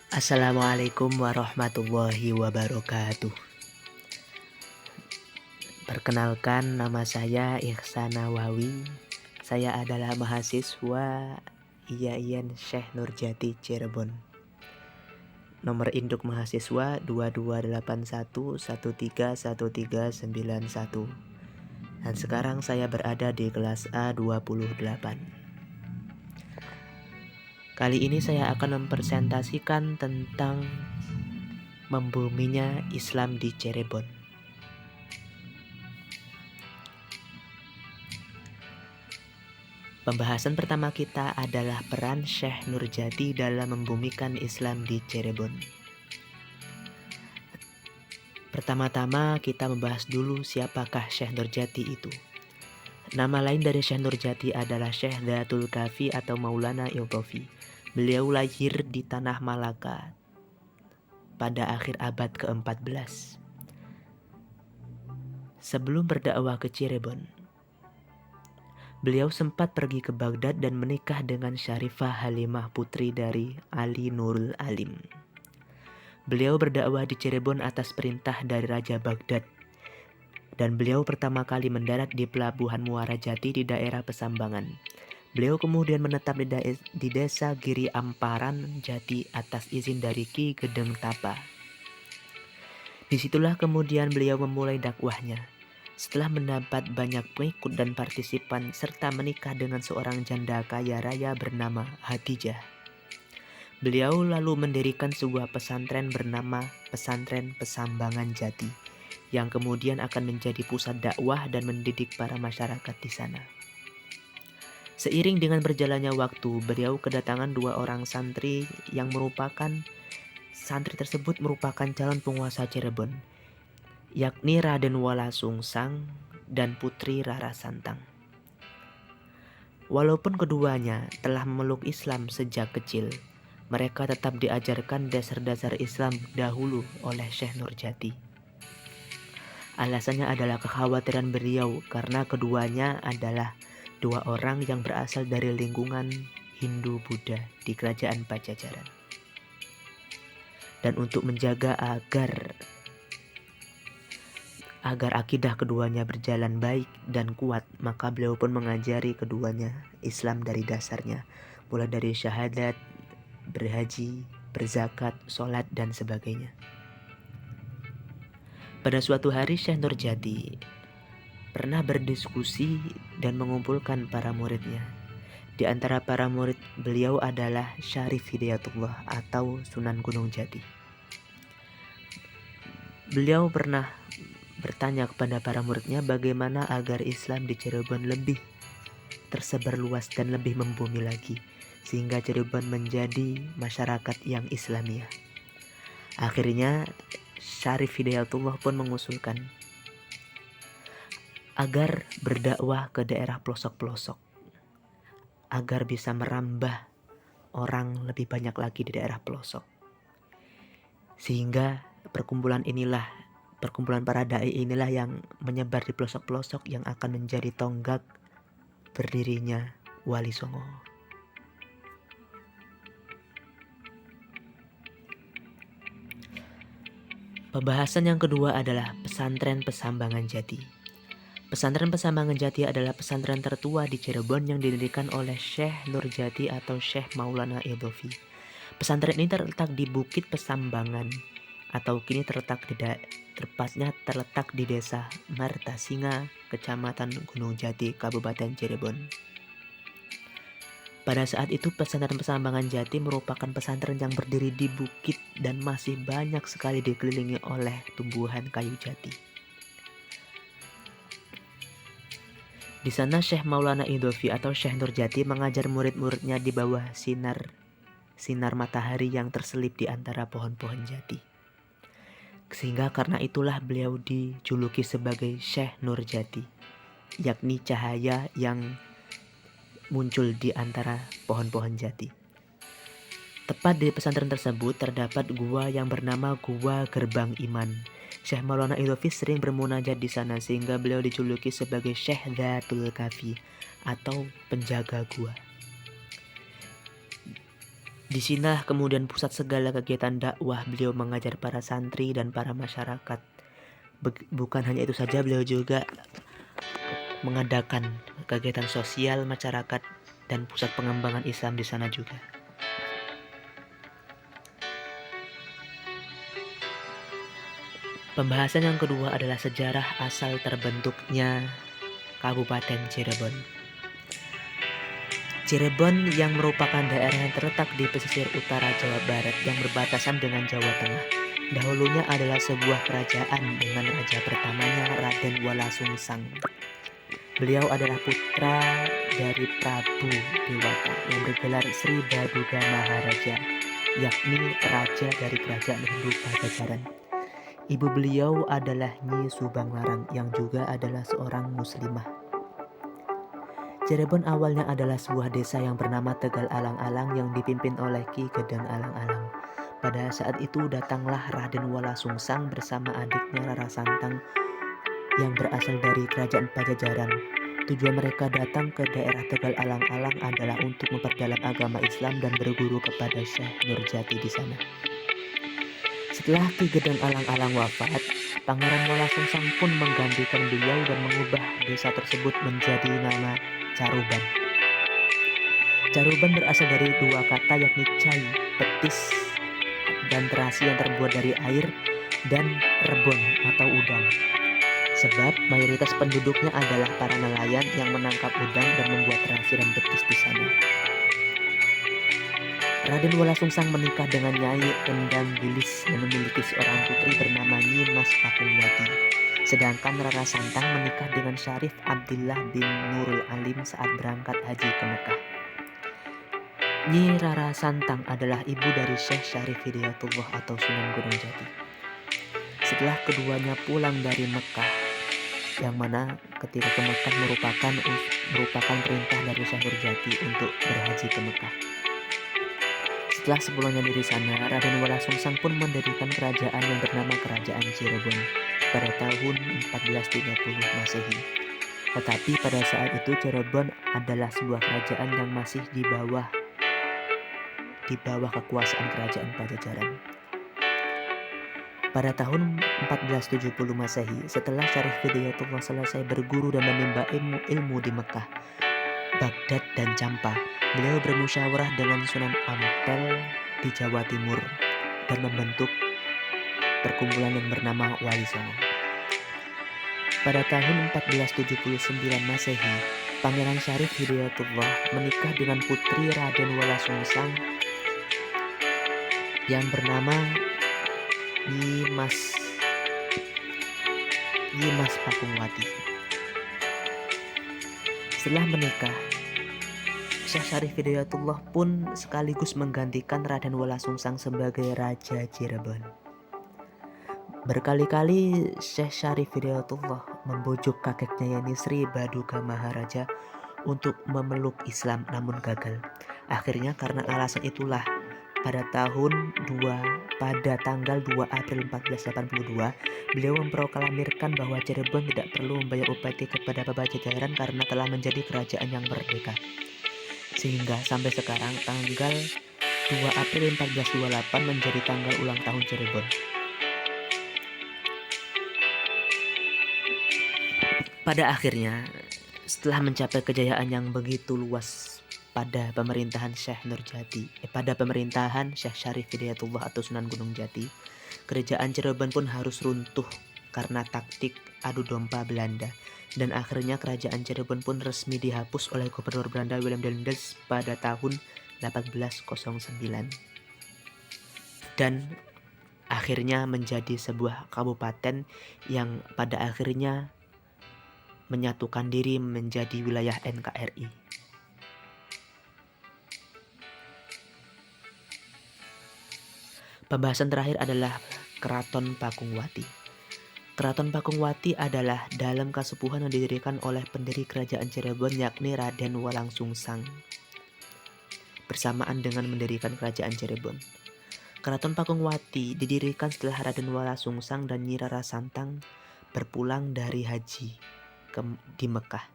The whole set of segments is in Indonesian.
Assalamualaikum warahmatullahi wabarakatuh. Perkenalkan, nama saya Ihsan Nawawi. Saya adalah mahasiswa IAIN Syekh Nurjati Cirebon. Nomor induk mahasiswa 2281131391. Dan sekarang saya berada di kelas A28. Kali ini saya akan mempresentasikan tentang membuminya Islam di Cirebon. Pembahasan pertama kita adalah peran Syekh Nurjati dalam membumikan Islam di Cirebon. Pertama-tama kita membahas dulu siapakah Syekh Nurjati itu. Nama lain dari Syekh Nurjati adalah Syekh Dzatul Kafi atau Maulana Iltofi. Beliau lahir di Tanah Malaka pada akhir abad ke-14. Sebelum berdakwah ke Cirebon, beliau sempat pergi ke Baghdad dan menikah dengan Syarifah Halimah putri dari Ali Nurul Alim. Beliau berdakwah di Cirebon atas perintah dari Raja Baghdad. Dan beliau pertama kali mendarat di pelabuhan Muara Jati di daerah Pesambangan. Beliau kemudian menetap di desa Giri Amparan Jati atas izin dari Ki Gedeng Tapa. Disitulah kemudian beliau memulai dakwahnya. Setelah mendapat banyak pengikut dan partisipan serta menikah dengan seorang janda kaya raya bernama Hadijah, beliau lalu mendirikan sebuah pesantren bernama Pesantren Pesambangan Jati, yang kemudian akan menjadi pusat dakwah dan mendidik para masyarakat di sana. Seiring dengan berjalannya waktu, beliau kedatangan dua orang santri yang merupakan calon penguasa Cirebon, yakni Raden Wala Sungsang dan Putri Rara Santang. Walaupun keduanya telah memeluk Islam sejak kecil, mereka tetap diajarkan dasar-dasar Islam dahulu oleh Syekh Nurjati. Alasannya adalah kekhawatiran beliau karena keduanya adalah dua orang yang berasal dari lingkungan Hindu-Buddha di kerajaan Pajajaran. Dan untuk menjaga agar akidah keduanya berjalan baik dan kuat, maka beliau pun mengajari keduanya Islam dari dasarnya, mulai dari syahadat, berhaji, berzakat, sholat, dan sebagainya. Pada suatu hari Syekh Nurjati pernah berdiskusi dan mengumpulkan para muridnya. Di antara para murid beliau adalah Syarif Hidayatullah atau Sunan Gunung Jati. Beliau pernah bertanya kepada para muridnya bagaimana agar Islam di Cirebon lebih tersebar luas dan lebih membumi lagi, sehingga Cirebon menjadi masyarakat yang Islamiyah. Akhirnya Syarif Hidayatullah pun mengusulkan agar berdakwah ke daerah pelosok-pelosok, agar bisa merambah orang lebih banyak lagi di daerah pelosok. Sehingga perkumpulan para dai inilah yang menyebar di pelosok-pelosok yang akan menjadi tonggak berdirinya Wali Songo. Pembahasan yang kedua adalah Pesantren Pesambangan Jati. Pesantren Pesambangan Jati adalah pesantren tertua di Cirebon yang didirikan oleh Syekh Nurjati atau Syekh Maulana Iltofi. Pesantren ini terletak di Bukit Pesambangan atau kini tepatnya terletak di Desa Martasinga, Kecamatan Gunung Jati, Kabupaten Cirebon. Pada saat itu pesantren Pesambangan Jati merupakan pesantren yang berdiri di bukit dan masih banyak sekali dikelilingi oleh tumbuhan kayu jati. Di sana Syekh Maulana Iltofi atau Syekh Nurjati mengajar murid-muridnya di bawah sinar matahari yang terselip di antara pohon-pohon jati. Sehingga karena itulah beliau dijuluki sebagai Syekh Nurjati, yakni cahaya yang muncul di antara pohon-pohon jati. Tepat di pesantren tersebut terdapat gua yang bernama Gua Gerbang Iman. Syekh Maulana Iltofi sering bermunajat di sana sehingga beliau dijuluki sebagai Syekh Dzatul Kafi atau penjaga gua. Di sinilah kemudian pusat segala kegiatan dakwah. Beliau mengajar para santri dan para masyarakat. Bukan hanya itu saja, beliau juga mengadakan kegiatan sosial masyarakat dan pusat pengembangan Islam di sana juga. Pembahasan yang kedua adalah sejarah asal terbentuknya Kabupaten Cirebon. Cirebon yang merupakan daerah yang terletak di pesisir utara Jawa Barat yang berbatasan dengan Jawa Tengah. Dahulunya adalah sebuah kerajaan dengan raja pertamanya Raden Wala Sungsang. Beliau adalah putra dari Prabu Dewata yang bergelar Sri Baduga Maharaja, yakni raja dari kerajaan Hindu Pajajaran. Ibu beliau adalah Nyi Subang Larang yang juga adalah seorang muslimah. Cirebon awalnya adalah sebuah desa yang bernama Tegal Alang-Alang yang dipimpin oleh Ki Gedang Alang-Alang. Pada saat itu datanglah Raden Wala Sungsang bersama adiknya Rara Santang yang berasal dari kerajaan Pajajaran. Tujuan mereka datang ke daerah Tegal Alang-Alang adalah untuk memperdalam agama Islam dan berguru kepada Syekh Nurjati di sana. Setelah Ki Gedang Alang-Alang wafat, Pangeran Wala Sungsang pun menggantikan beliau dan mengubah desa tersebut menjadi nama Caruban. Caruban berasal dari dua kata yakni cai, petis, dan terasi yang terbuat dari air, dan rebon atau udang. Sebab mayoritas penduduknya adalah para nelayan yang menangkap udang dan membuat terasi dan betis di sana. Raden Wala Sungsang menikah dengan Nyai Endang Wilis yang memiliki seorang putri bernama Nyi Mas Pakungwati. Sedangkan Rara Santang menikah dengan Syarif Abdillah bin Nurul Alim saat berangkat haji ke Mekah. Nyi Rara Santang adalah ibu dari Syekh Syarif Hidayatullah atau Sunan Gunung Jati. Setelah keduanya pulang dari Mekah, yang mana ketika ke Mekah merupakan perintah dari Syekh Nurjati untuk berhaji ke Mekah. Setelah sepulangnya dari sana, Raden Wala Sungsang pun mendirikan kerajaan yang bernama Kerajaan Cirebon pada tahun 1430 Masehi. Tetapi pada saat itu Cirebon adalah sebuah kerajaan yang masih di bawah kekuasaan kerajaan Pajajaran. Pada tahun 1470 Masehi, setelah Syarif Hidayatullah selesai berguru dan menimba ilmu di Mekah, Baghdad dan Campa, beliau bermusyawarah dengan Sunan Ampel di Jawa Timur dan membentuk perkumpulan yang bernama Wali Songo. Pada tahun 1479 Masehi, Pangeran Syarif Hidayatullah menikah dengan putri Raden Wala Sungsang yang bernama Nyi Mas Pakungwati. Setelah menikah, Syekh Syarif Hidayatullah pun sekaligus menggantikan Raden Wala Sungsang sebagai Raja Cirebon. Berkali-kali Syekh Syarif Hidayatullah membujuk kakeknya yakni Sri Baduga Maharaja untuk memeluk Islam namun gagal. Akhirnya karena alasan itulah pada tanggal 2 April 1482 beliau memproklamirkan bahwa Cirebon tidak perlu membayar upeti kepada Pajajaran karena telah menjadi kerajaan yang merdeka. Sehingga sampai sekarang tanggal 2 April 1428 menjadi tanggal ulang tahun Cirebon. Pada akhirnya, setelah mencapai kejayaan yang begitu luas pada pemerintahan Syekh Syarif Hidayatullah atau Sunan Gunung Jati, kerajaan Cirebon pun harus runtuh karena taktik adu domba Belanda. Dan akhirnya kerajaan Cirebon pun resmi dihapus oleh Gubernur Belanda Willem Daendels pada tahun 1809. Dan akhirnya menjadi sebuah kabupaten yang pada akhirnya menyatukan diri menjadi wilayah NKRI. Pembahasan terakhir adalah Keraton Pakungwati. Keraton Pakungwati adalah dalam kasepuhan yang didirikan oleh pendiri kerajaan Cirebon yakni Raden Walang Sungsang bersamaan dengan mendirikan kerajaan Cirebon. Keraton Pakungwati didirikan setelah Raden Wala Sungsang dan Nyi Rara Santang berpulang dari haji di Mekah.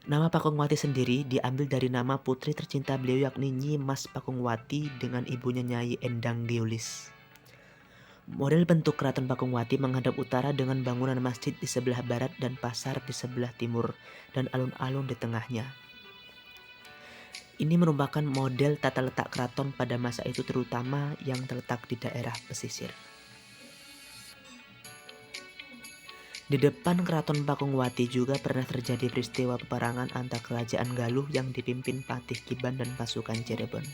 Nama Pakungwati sendiri diambil dari nama putri tercinta beliau yakni Nyi Mas Pakungwati dengan ibunya Nyai Endang Geolis. Model bentuk keraton Pakungwati menghadap utara dengan bangunan masjid di sebelah barat dan pasar di sebelah timur dan alun-alun di tengahnya. Ini merupakan model tata letak keraton pada masa itu terutama yang terletak di daerah pesisir. Di depan keraton Pakungwati juga pernah terjadi peristiwa peperangan antar kerajaan Galuh yang dipimpin Patih Kiban dan pasukan Cirebon,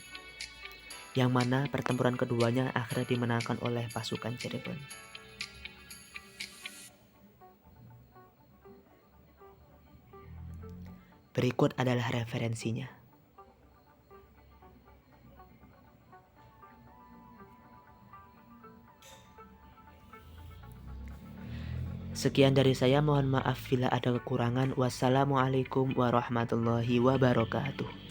yang mana pertempuran keduanya akhirnya dimenangkan oleh pasukan Cirebon. Berikut adalah referensinya. Sekian dari saya, mohon maaf bila ada kekurangan. Wassalamualaikum warahmatullahi wabarakatuh.